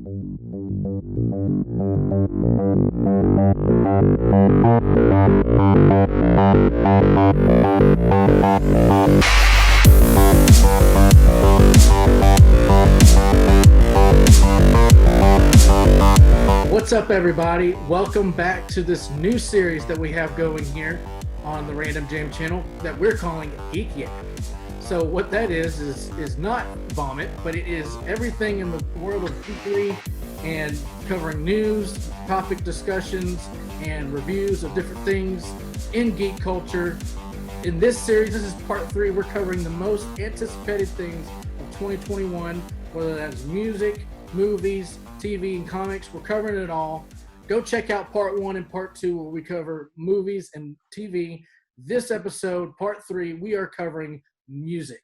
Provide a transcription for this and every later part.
What's up, everybody? Welcome back to this new series that we have going here on the Random Jam channel that we're calling GEEK YAK. So what that is not vomit, but it is everything in the world of geekery and covering news, topic discussions, and reviews of different things in geek culture. In this series, this is part 3, we're covering the most anticipated things of 2021, whether that's music, movies, TV, and comics. We're covering it all. Go check out part 1 and part 2 where we cover movies and TV. This episode, part 3, we are covering music.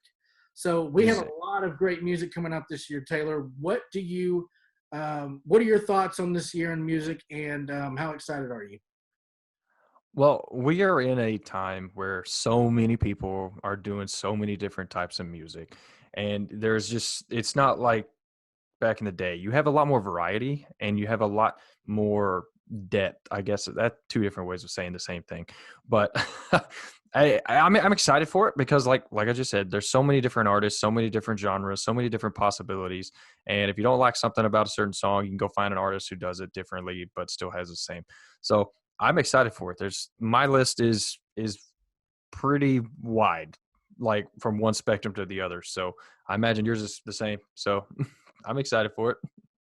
So we have a lot of great music coming out this year. Taylor, what are your thoughts on this year in music, and how excited are you? Well, we are in a time where so many people are doing so many different types of music, and it's not like back in the day. You have a lot more variety and you have a lot more depth. I guess that's two different ways of saying the same thing, but I'm excited for it because like I just said, there's so many different artists, so many different genres, so many different possibilities. And if you don't like something about a certain song, you can go find an artist who does it differently, but still has the same. So I'm excited for it. My list is pretty wide, like from one spectrum to the other. So I imagine yours is the same. So I'm excited for it.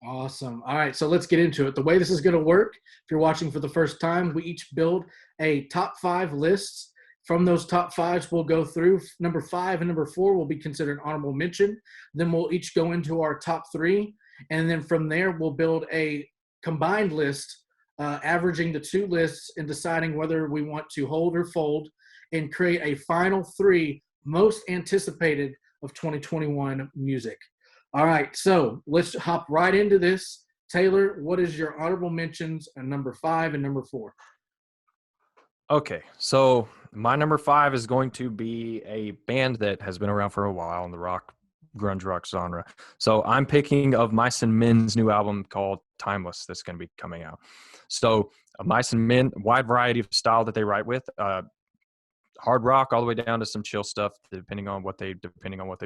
Awesome. All right, so let's get into it. The way this is going to work, if you're watching for the first time, we each build a top 5 lists. From those top 5s, we'll go through. Number 5 and number 4 will be considered honorable mention. Then we'll each go into our top 3. And then from there, we'll build a combined list, averaging the 2 lists and deciding whether we want to hold or fold and create a final 3 most anticipated of 2021 music. All right, so let's hop right into this. Taylor, what is your honorable mentions and number 5 and number 4? Okay, so my number 5 is going to be a band that has been around for a while in the grunge rock genre. So I'm picking of Mice and Men's new album called Timeless that's going to be coming out. So Mice and Men, wide variety of style that they write with. Hard rock all the way down to some chill stuff, depending on what they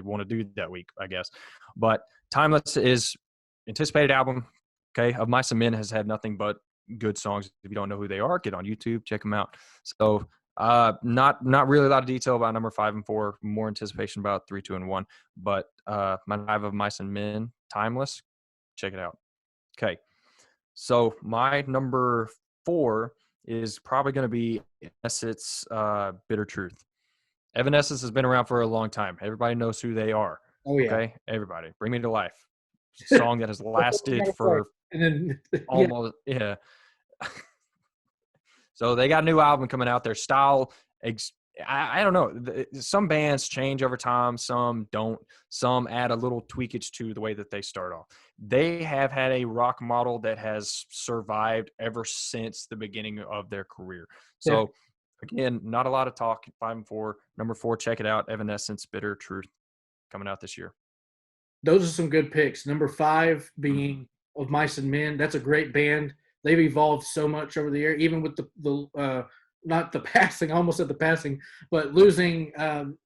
want to do that week, I guess. But Timeless is anticipated album. Okay, of Mice and Men has had nothing but good songs. If you don't know who they are, get on YouTube, check them out. So not really a lot of detail about number 5 and 4. More anticipation about 3, 2, and 1. But my 5 of Mice and Men, Timeless, check it out. Okay, so my number 4 is probably going to be Evanescence, Bitter Truth. Evanescence has been around for a long time. Everybody knows who they are. Oh, yeah. Okay, everybody. Bring Me to Life. Song that has lasted for almost, yeah. So they got a new album coming out. Their style, I don't know. Some bands change over time. Some don't. Some add a little tweakage to the way that they start off. They have had a rock model that has survived ever since the beginning of their career. So, Again, not a lot of talk. 5 and 4. Number 4, check it out. Evanescence, Bitter Truth, coming out this year. Those are some good picks. Number 5 being of Mice and Men. That's a great band. They've evolved so much over the year, even with the not the passing, I almost said the passing, but losing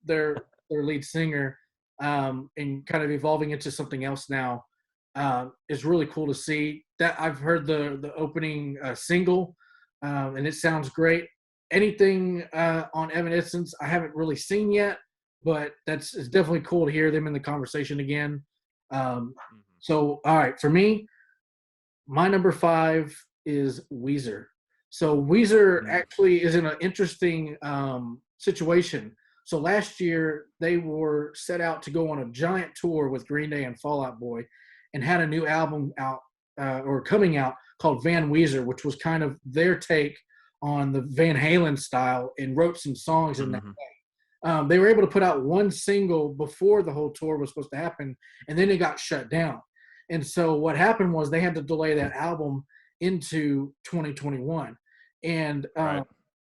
their lead singer and kind of evolving into something else now is really cool to see. That I've heard the opening single, and it sounds great. Anything on Evanescence I haven't really seen yet, but it's definitely cool to hear them in the conversation again. So, all right, for me, my number 5 is Weezer. So Weezer actually is in an interesting situation. So last year, they were set out to go on a giant tour with Green Day and Fall Out Boy and had a new album out or coming out called Van Weezer, which was kind of their take on the Van Halen style and wrote some songs in that way. They were able to put out one single before the whole tour was supposed to happen, and then it got shut down. And so what happened was they had to delay that album into 2021. And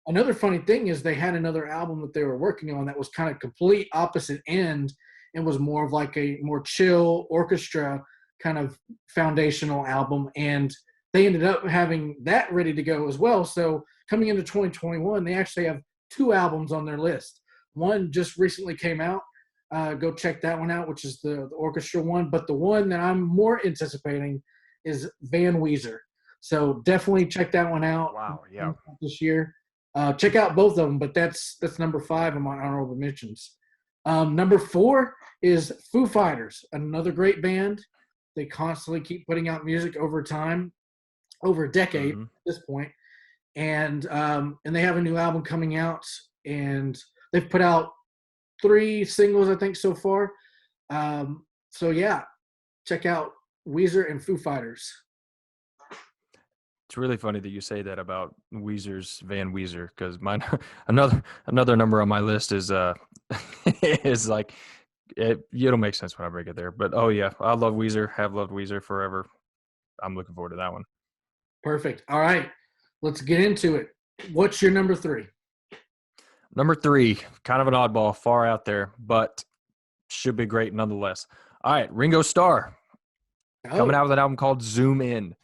another funny thing is they had another album that they were working on that was kind of complete opposite end and was more of like a more chill orchestra kind of foundational album, and they ended up having that ready to go as well. So coming into 2021, they actually have 2 albums on their list. One just recently came out. Go check that one out, which is the orchestra one. But the one that I'm more anticipating is Van Weezer. So definitely check that one out Wow. Yeah. this year. Check out both of them, but that's number 5 on my honorable mentions. Number 4 is Foo Fighters, another great band. They constantly keep putting out music over time, over a decade Mm-hmm. at this point, and they have a new album coming out, and they've put out 3 singles, I think, so far. So yeah, check out Weezer and Foo Fighters. It's really funny that you say that about Weezer's Van Weezer, because mine another number on my list is is like it'll make sense when I break it there. But oh yeah, I love Weezer, have loved Weezer forever. I'm looking forward to that one. Perfect. All right, let's get into it. What's your number 3? Number 3, kind of an oddball, far out there, but should be great nonetheless. All right, Ringo Starr coming Oh, out with an album called Zoom In.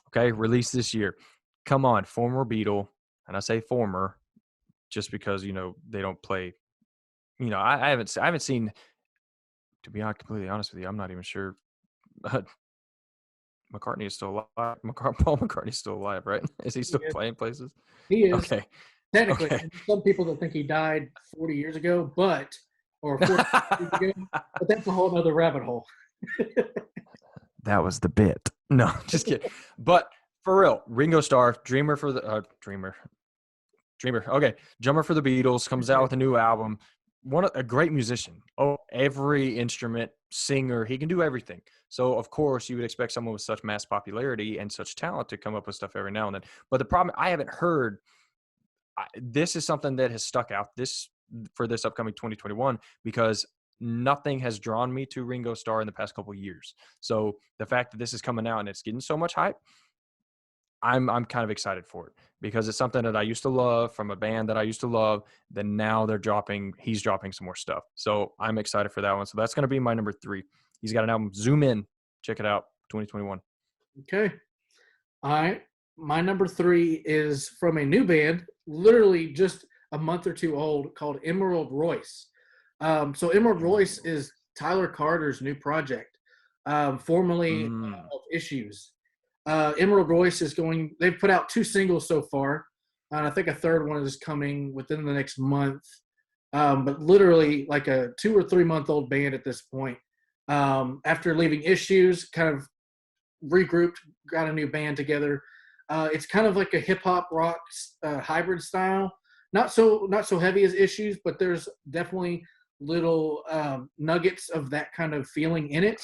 Okay, released this year. Come on, former Beatle, and I say former just because they don't play. I haven't seen. To be completely honest with you, I'm not even sure. McCartney is still alive. Paul McCartney's still alive, right? Is he he still is. playing places? He is. Okay, Technically, okay. and some people that think he died 40 years ago, or 40 years ago, but that's a whole other rabbit hole. That was the bit. No, just kidding. But for real, Ringo Starr, dreamer for the dreamer. Okay, drummer for the Beatles, comes out with a new album. A great musician. Oh, every instrument, singer, he can do everything. So of course you would expect someone with such mass popularity and such talent to come up with stuff every now and then. But the problem, I haven't heard. This is something that has stuck out for this upcoming 2021 because nothing has drawn me to Ringo Starr in the past couple of years. So the fact that this is coming out and it's getting so much hype, I'm kind of excited for it because it's something that I used to love from a band that I used to love. Then now he's dropping some more stuff. So I'm excited for that one. So that's going to be my number 3. He's got an album, Zoom In. Check it out, 2021. Okay. All right. My number 3 is from a new band, literally just a month or 2 old, called Emerald Royce. So Emerald Royce is Tyler Carter's new project, formerly of Issues. Emerald Royce they've put out 2 singles so far, and I think a third one is coming within the next month. But literally like a 2 or 3 month old band at this point. After leaving Issues, kind of regrouped, got a new band together. It's kind of like a hip hop rock hybrid style. Not so heavy as Issues, but there's definitely little nuggets of that kind of feeling in it.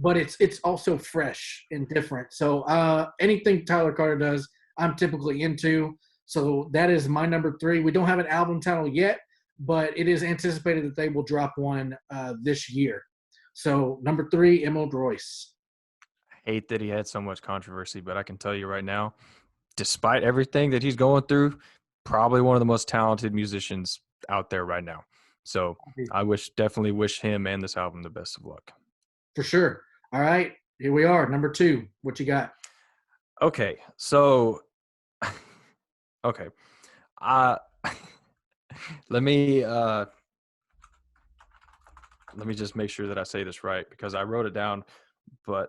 But it's also fresh and different. So anything Tyler Carter does, I'm typically into. So that is my number 3. We don't have an album title yet, but it is anticipated that they will drop one this year. So number 3, Emerald Royce. Hate that he had so much controversy, but I can tell you right now, despite everything that he's going through, probably one of the most talented musicians out there right now. So I definitely wish him and this album the best of luck. For sure. All right, here we are. Number 2. What you got? Okay, so okay, let me just make sure that I say this right because I wrote it down, but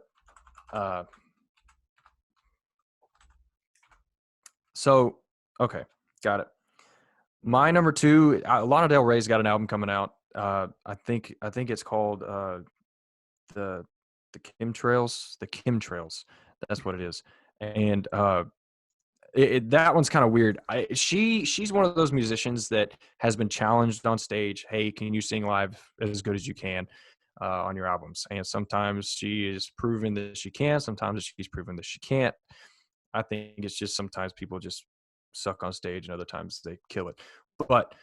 so okay, got it. My number 2, Lana Del Rey's got an album coming out. I think it's called the Chemtrails. The Chemtrails. That's what it is. And that one's kind of weird. She's one of those musicians that has been challenged on stage. Hey, can you sing live as good as you can on your albums? And sometimes she is proven that she can. Sometimes she's proven that she can't. I think it's just sometimes people just suck on stage, and other times they kill it. But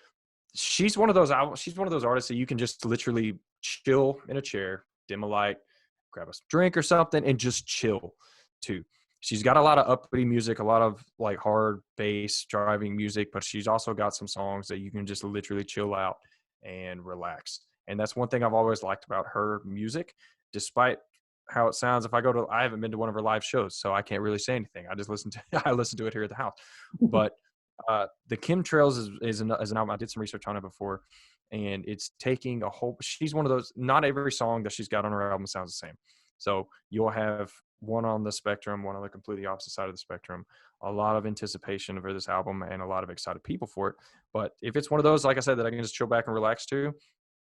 she's one of those artists that you can just literally chill in a chair, dim a light, grab a drink or something, and just chill too. She's got a lot of uppity music, a lot of like hard bass driving music, but she's also got some songs that you can just literally chill out and relax. And that's one thing I've always liked about her music, despite how it sounds. If I go to, I haven't been to one of her live shows, so I can't really say anything. I just listen to I listen to it here at the house. But the Chemtrails is an album. I did some research on it before, and it's taking a whole. She's one of those. Not every song that she's got on her album sounds the same. So you'll have one on the spectrum, one on the completely opposite side of the spectrum. A lot of anticipation for this album and a lot of excited people for it. But if it's one of those, like I said, that I can just chill back and relax to,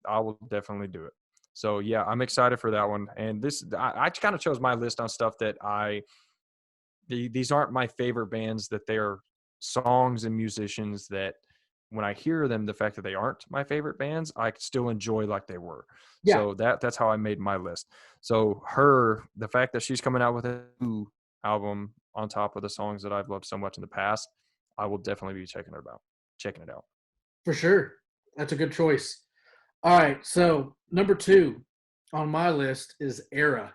I will definitely do it. So yeah, I'm excited for that one. And this, I kind of chose my list on stuff that these aren't my favorite bands, that they are songs and musicians that when I hear them, the fact that they aren't my favorite bands, I still enjoy like they were. Yeah, So that's how I made my list. So the fact that she's coming out with a new album on top of the songs that I've loved so much in the past, I will definitely be checking it out. for sure. That's a good choice. All right, so number 2 on my list is Era.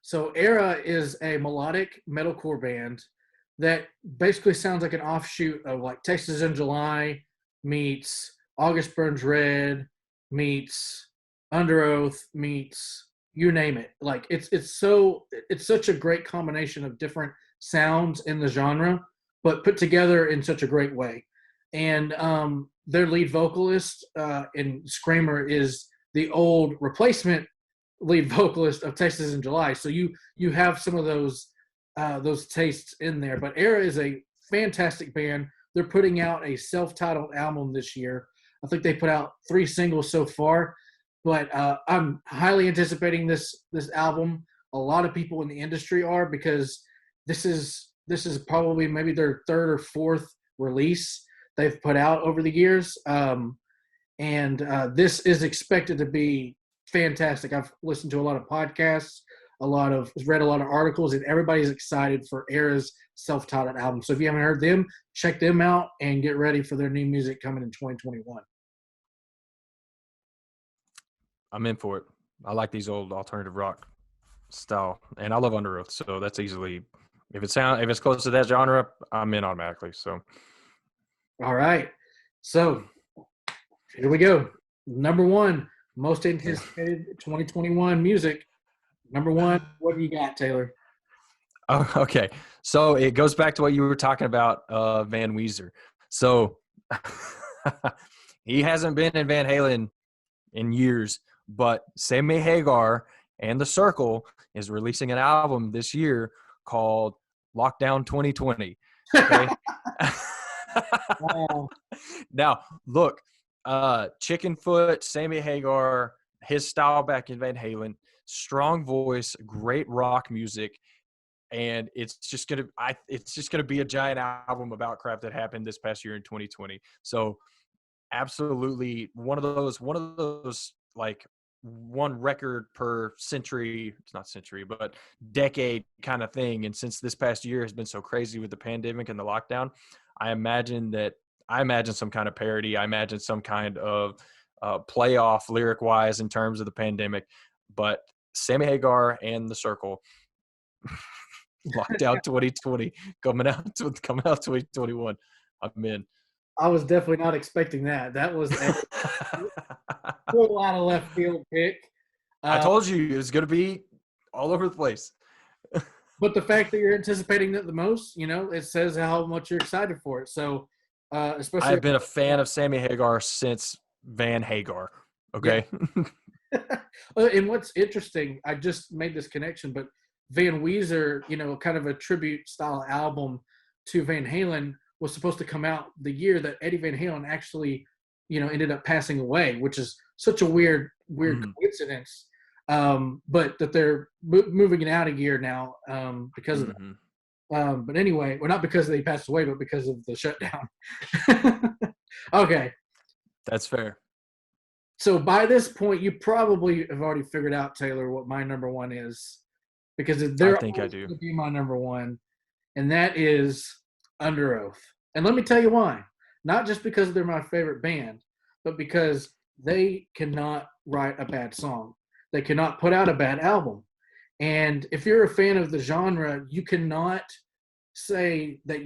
So Era is a melodic metalcore band that basically sounds like an offshoot of like Texas in July meets August Burns Red meets Under Oath meets you name it. Like it's such a great combination of different sounds in the genre, but put together in such a great way. And their lead vocalist and screamer is the old replacement lead vocalist of Texas in July. So you have some of those tastes in there. But Era is a fantastic band. They're putting out a self-titled album this year. I think they put out 3 singles so far, but I'm highly anticipating this album. A lot of people in the industry are, because this is probably maybe their 3rd or 4th release they've put out over the years. And this is expected to be fantastic. I've listened to a lot of podcasts, read a lot of articles, and everybody's excited for Era's self-titled album. So if you haven't heard them, check them out and get ready for their new music coming in 2021. I'm in for it. I like these old alternative rock style, and I love Under Oath, so that's easily, if it's close to that genre, I'm in automatically. So All right. So here we go. Number 1, most anticipated 2021 music. Number 1, what do you got, Taylor? oh, okay, so it goes back to what you were talking about, Van Weezer. So he hasn't been in Van Halen in years, but Sammy Hagar and The Circle is releasing an album this year called Lockdown 2020. Okay. Wow. Now, look, Chickenfoot, Sammy Hagar, his style back in Van Halen, strong voice, great rock music, and it's just gonna be a giant album about crap that happened this past year in 2020. So, absolutely one of those like one record per century. It's not century, but decade kind of thing. And since this past year has been so crazy with the pandemic and the lockdown, I imagine some kind of parody. I imagine some kind of playoff lyric wise in terms of the pandemic. But Sammy Hagar and The Circle, Lockdown 2020, coming out 2021. I'm in. I was definitely not expecting that. That was a full out of left field pick. I told you it was going to be all over the place. But the fact that you're anticipating it the most, it says how much you're excited for it. So, especially I've been a fan of Sammy Hagar since Van Hagar. Okay. Yeah. And what's interesting, I just made this connection, but Van Weezer, kind of a tribute style album to Van Halen, was supposed to come out the year that Eddie Van Halen actually, ended up passing away, which is such a weird coincidence. But that they're moving it out a year now because of that. But anyway, well, not because they passed away, but because of the shutdown. Okay. That's fair. So by this point, you probably have already figured out, Taylor, what my number 1 is, because they're I think I do. going to be my number 1, and that is Under Oath. And let me tell you why. Not just because they're my favorite band, but because they cannot write a bad song. They cannot put out a bad album. And if you're a fan of the genre, you cannot say that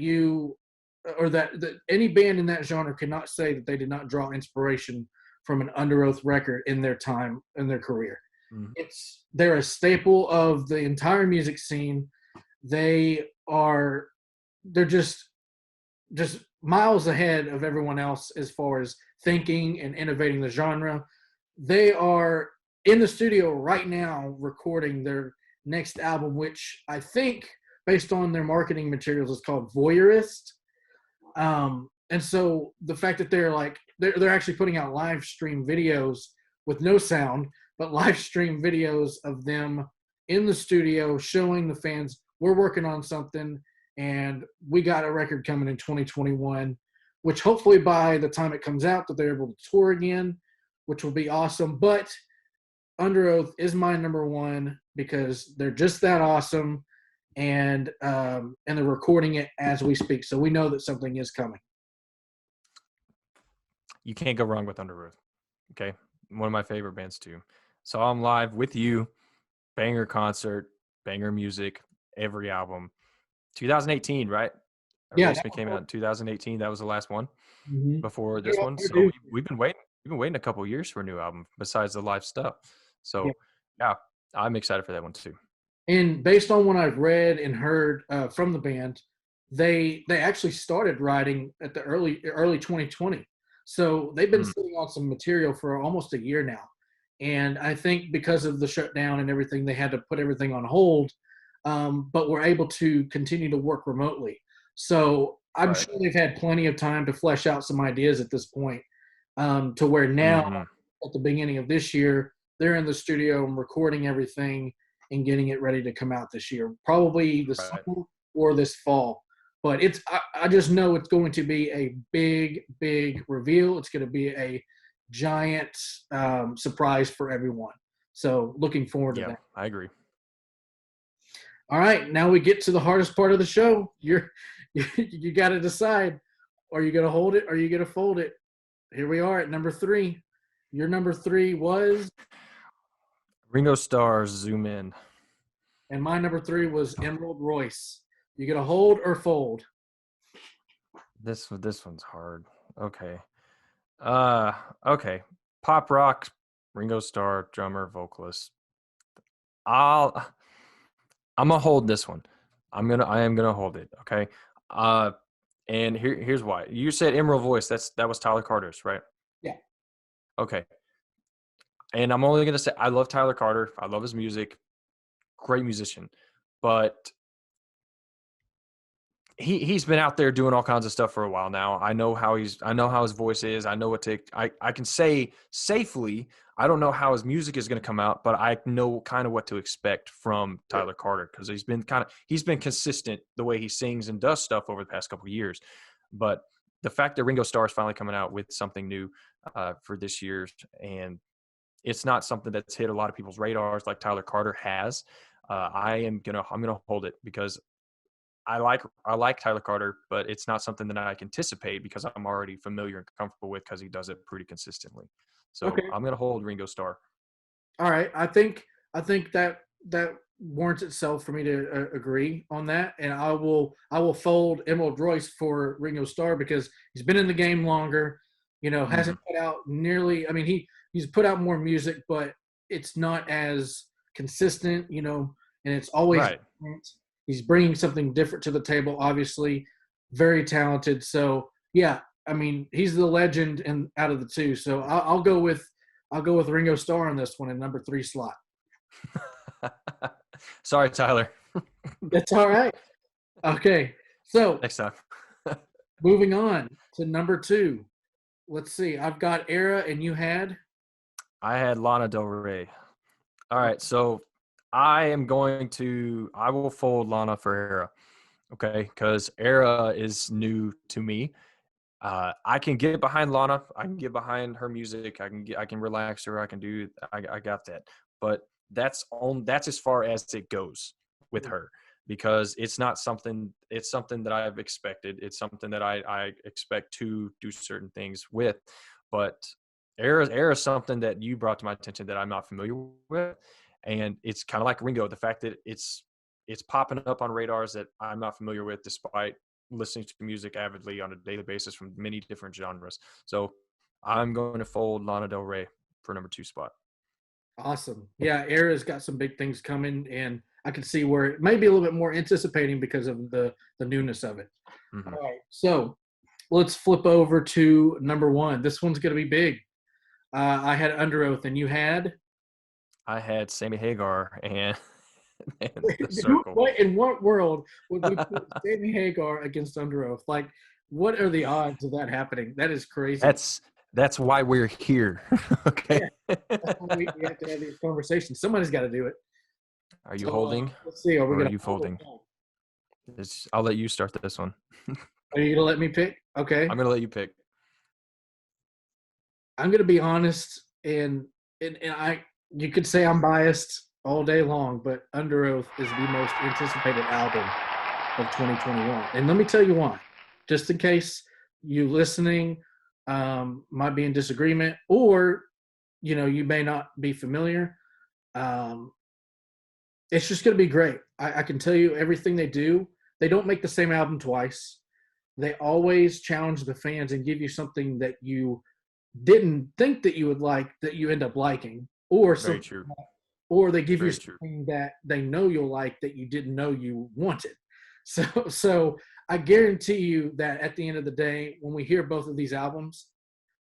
that any band in that genre cannot say that they did not draw inspiration from an Under Oath record in their time, in their career. Mhm. They're a staple of the entire music scene. They are they're just miles ahead of everyone else as far as thinking and innovating the genre. They are in the studio right now recording their next album, which I think, based on their marketing materials, is called Voyeurist. And so the fact that they're actually putting out live stream videos with no sound, but live stream videos of them in the studio showing the fans we're working on something and we got a record coming in 2021, which hopefully by the time it comes out that they're able to tour again, which will be awesome. But Under Oath is my number one because they're just that awesome, and they're recording it as we speak, so we know that something is coming. You can't go wrong with Under Oath. Okay, one of my favorite bands too. Saw them live with you, banger concert, banger music, every album. 2018, right? Yeah. Erasement came out in 2018. That was the last one Mm-hmm. before this one. So we've been waiting. We've been waiting a couple years for a new album besides the live stuff. Yeah. So yeah, I'm excited for that one too. And based on what I've read and heard from the band, they actually started writing at the early 2020. So they've been Mm, sitting on some material for almost a year now. And I think because of the shutdown and everything, they had to put everything on hold. But we're able to continue to work remotely. So I'm right. sure they've had plenty of time to flesh out some ideas at this point, to where now Hmm. at the beginning of this year, they're in the studio and recording everything and getting it ready to come out this year, probably the Right. summer or this fall. But I just know it's going to be a big reveal. It's going to be a giant surprise for everyone. So looking forward to Yeah, that. I agree. All right, now we get to the hardest part of the show. You got to decide: are you going to hold it? Or are you going to fold it? Here we are at number three. Your number three was, Ringo Starr's Zoom In. and my number three was Emerald Royce. You going to hold or fold? This one's hard. Okay. Uh okay. Pop rock, Ringo Starr, drummer, vocalist. I'll I'm gonna hold this one. I am gonna hold it. Okay. Uh, and here's why. You said Emerald Voice. That was Tyler Carter's, right? Yeah. Okay. And I'm only gonna say I love Tyler Carter. I love his music. Great musician, but he's been out there doing all kinds of stuff for a while now. I know how his voice is. I know what to I can say safely. I don't know how his music is going to come out, but I know kind of what to expect from Tyler Carter because he's been consistent the way he sings and does stuff over the past couple of years. But the fact that Ringo Starr is finally coming out with something new for this year, and it's not something that's hit a lot of people's radars like Tyler Carter has. I'm gonna hold it because I like Tyler Carter, but it's not something that I can anticipate because I'm already familiar and comfortable with because he does it pretty consistently. So Okay. I'm gonna hold Ringo Starr. All right. I think that warrants itself for me to agree on that, and I will fold Emerald Royce for Ringo Starr because he's been in the game longer. Hmm. Hasn't put out nearly. I mean, he's put out more music, but it's not as consistent. And it's always Right. different. He's bringing something different to the table. Obviously, very talented. So yeah, I mean, he's the legend and out of the two. So I'll go with Ringo Starr on this one in number three slot. Sorry, Tyler. That's all right. Okay. So Next time. moving on to number two. Let's see. I've got Era and you had. I had Lana Del Rey. All Oh, right, so I will fold Lana for Era. Okay, because Era is new to me. I can get behind Lana. I can get behind her music. I can relax her. I got that. But that's as far as it goes with her because it's something that I've expected. It's something that I expect to do certain things with. But Era is something that you brought to my attention that I'm not familiar with. And it's kind of like Ringo, the fact that it's popping up on radars that I'm not familiar with despite listening to music avidly on a daily basis from many different genres. So I'm going to fold Lana Del Rey for number two spot. Awesome. Yeah, Era's got some big things coming, and I can see where it may be a little bit more anticipating because of the newness of it. Hmm. All right, so let's flip over to number one. This one's going to be big. I had Under Oath, and you had I had Sammy Hagar and, and the circle. what in what world would we put Sammy Hagar against Under Oath? Like, what are the odds of that happening? That is crazy. That's why we're here. Okay. Yeah, that's why we have to have these conversations. Somebody's got to do it. Are you So holding let's see. Are we or are gonna you hold folding? it down? I'll let you start this one. Are you gonna let me pick? Okay. I'm gonna let you pick. I'm gonna be honest, and I you could say I'm biased all day long, but Under Oath is the most anticipated album of 2021. And let me tell you why. Just in case you listening might be in disagreement, or you may not be familiar. Um, it's just going to be great. I can tell you everything they do. They don't make the same album twice. They always challenge the fans and give you something that you didn't think that you would like that you end up liking, or Very something, true. or they give you Very true. something that they know you'll like that you didn't know you wanted. So I guarantee you that at the end of the day, when we hear both of these albums,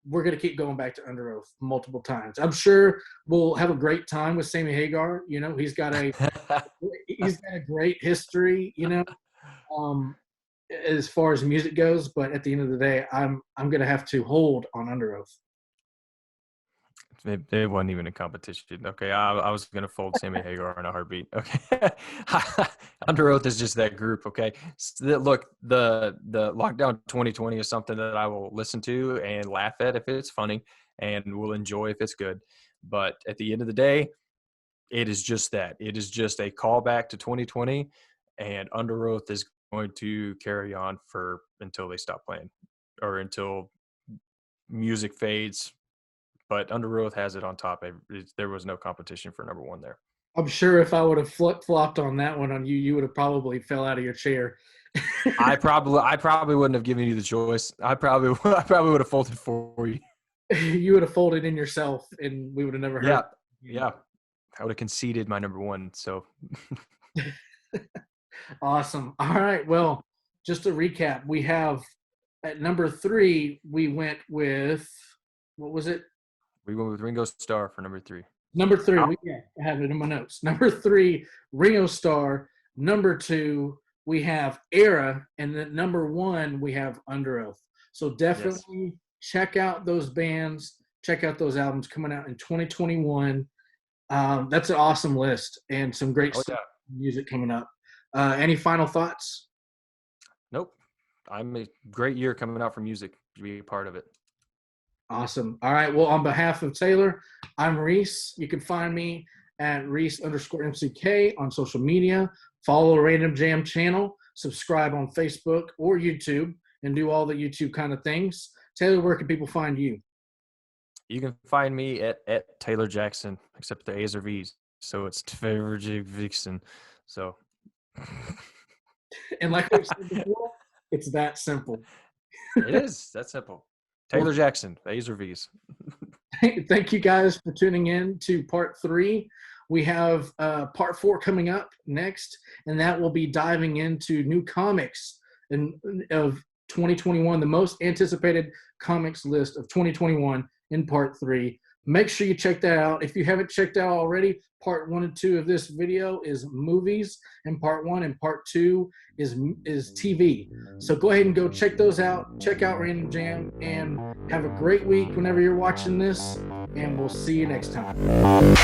we're going to keep going back to Under Oath multiple times. I'm sure we'll have a great time with Sammy Hagar. He's got a great history, um, as far as music goes. But at the end of the day, I'm going to have to hold on Under Oath. It wasn't even a competition. Okay, I was gonna fold Sammy Hagar in a heartbeat. Okay, Under Oath is just that group. Okay, look, the Lockdown 2020 is something that I will listen to and laugh at if it's funny, and will enjoy if it's good. But at the end of the day, it is just that. It is just a callback to 2020, and Under Oath is going to carry on for until they stop playing, or until music fades. But Under Oath has it on top. There was no competition for number one there. I'm sure if I would have flip-flopped on that one on you, you would have probably fell out of your chair. I probably wouldn't have given you the choice. I probably would have folded for you. You would have folded in yourself, and we would have never heard. Yeah. I would have conceded my number one. So Awesome. All right. Well, just to recap, we have at number 3, we went with what was it? we went with Ringo Starr for number 3. Number 3. I have it in my notes. Number 3, Ringo Starr. Number 2, we have Era, and then number 1, we have Under Oath. So definitely check out those bands. Check out those albums coming out in 2021. That's an awesome list and some great music coming up. Any final thoughts? Nope. I'm a great year coming out for music to be a part of it. Awesome. All right. Well, on behalf of Taylor, I'm Reese. You can find me at Reese_MCK on social media. Follow Random Jam channel. Subscribe on Facebook or YouTube and do all the YouTube kind of things. Taylor, where can people find you? You can find me at Taylor Jackson, except the A's are V's. So it's Taylor Jackson. So. And like I said before, it's that simple. It is. That's simple. Taylor Jackson, A's or V's. Thank you guys for tuning in to part 3. We have part 4 coming up next, and that will be diving into new comics of 2021, the most anticipated comics list of 2021 in part 3. Make sure you check that out. If you haven't checked out already, part 1 and 2 of this video is movies, and part 1 and part 2 is TV. So go ahead and go check those out. Check out Random Jam, and have a great week whenever you're watching this, and we'll see you next time.